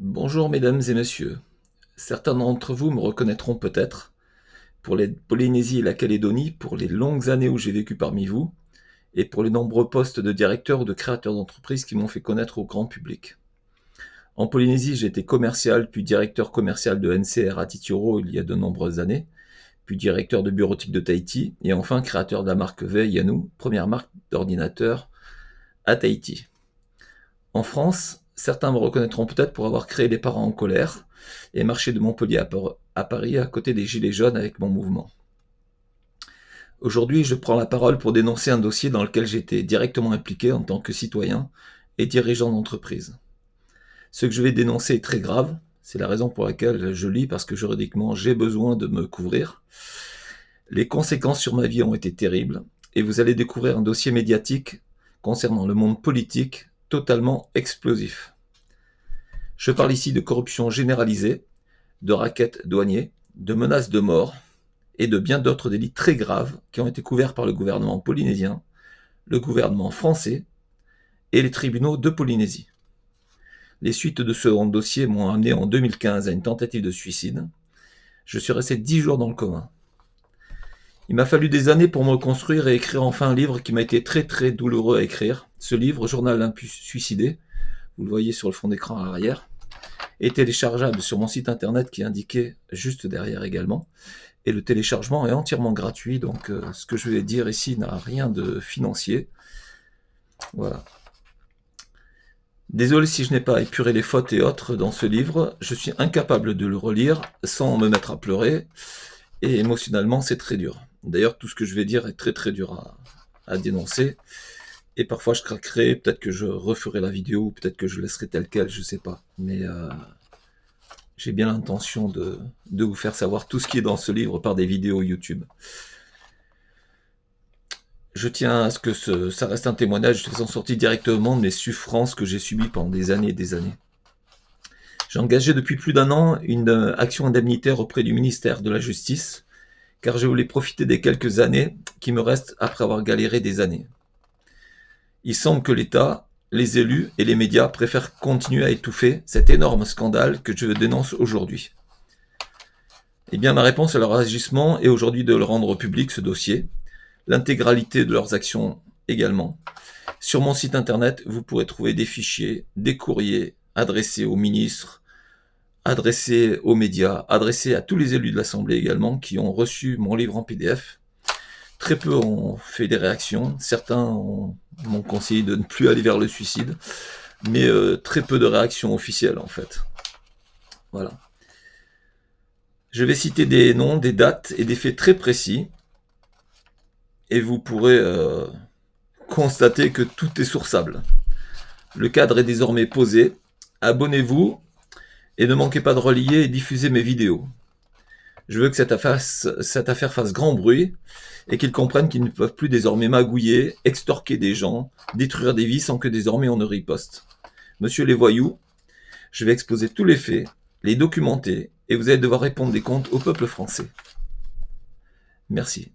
Bonjour mesdames et messieurs. Certains d'entre vous me reconnaîtront peut-être pour la Polynésie et la Calédonie, pour les longues années où j'ai vécu parmi vous, et pour les nombreux postes de directeur ou de créateur d'entreprise qui m'ont fait connaître au grand public. En Polynésie, j'ai été commercial, puis directeur commercial de NCR à Titioro il y a de nombreuses années, puis directeur de bureautique de Tahiti, et enfin créateur de la marque Veianou, première marque d'ordinateur à Tahiti. En France, certains me reconnaîtront peut-être pour avoir créé Les Parents en colère et marché de Montpellier à Paris à côté des Gilets jaunes avec mon mouvement. Aujourd'hui, je prends la parole pour dénoncer un dossier dans lequel j'étais directement impliqué en tant que citoyen et dirigeant d'entreprise. Ce que je vais dénoncer est très grave, c'est la raison pour laquelle je lis, parce que juridiquement j'ai besoin de me couvrir. Les conséquences sur ma vie ont été terribles, et vous allez découvrir un dossier médiatique concernant le monde politique totalement explosif. Je parle ici de corruption généralisée, de rackets douaniers, de menaces de mort et de bien d'autres délits très graves qui ont été couverts par le gouvernement polynésien, le gouvernement français et les tribunaux de Polynésie. Les suites de ce dossier m'ont amené en 2015 à une tentative de suicide. Je suis resté 10 jours dans le coma. Il m'a fallu des années pour me reconstruire et écrire enfin un livre qui m'a été très très douloureux à écrire. Ce livre, Journal d'un suicidé, vous le voyez sur le fond d'écran à l'arrière, est téléchargeable sur mon site internet qui est indiqué juste derrière également. Et le téléchargement est entièrement gratuit, donc ce que je vais dire ici n'a rien de financier. Voilà. Désolé si je n'ai pas épuré les fautes et autres dans ce livre, je suis incapable de le relire sans me mettre à pleurer, et émotionnellement c'est très dur. D'ailleurs tout ce que je vais dire est très très dur à dénoncer, et parfois je craquerai, peut-être que je referai la vidéo, ou peut-être que je laisserai telle quelle, je sais pas. Mais j'ai bien l'intention de vous faire savoir tout ce qui est dans ce livre par des vidéos YouTube. Je tiens à ce que ça reste un témoignage de façon sortie directement de mes souffrances que j'ai subies pendant des années et des années. J'ai engagé depuis plus d'un an une action indemnitaire auprès du ministère de la Justice, car je voulais profiter des quelques années qui me restent après avoir galéré des années. Il semble que l'État, les élus et les médias préfèrent continuer à étouffer cet énorme scandale que je dénonce aujourd'hui. Eh bien, ma réponse à leur agissement est aujourd'hui de le rendre public, ce dossier, l'intégralité de leurs actions également. Sur mon site internet, vous pourrez trouver des fichiers, des courriers adressés aux ministres, adressés aux médias, adressés à tous les élus de l'Assemblée également qui ont reçu mon livre en PDF. Très peu ont fait des réactions, certains m'ont conseillé de ne plus aller vers le suicide, mais très peu de réactions officielles en fait. Voilà. Je vais citer des noms, des dates et des faits très précis, et vous pourrez constater que tout est sourçable. Le cadre est désormais posé. Abonnez-vous et ne manquez pas de relier et diffuser mes vidéos. Je veux que cette affaire fasse grand bruit et qu'ils comprennent qu'ils ne peuvent plus désormais magouiller, extorquer des gens, détruire des vies sans que désormais on ne riposte. Monsieur les voyous, je vais exposer tous les faits, les documenter et vous allez devoir répondre des comptes au peuple français. Merci.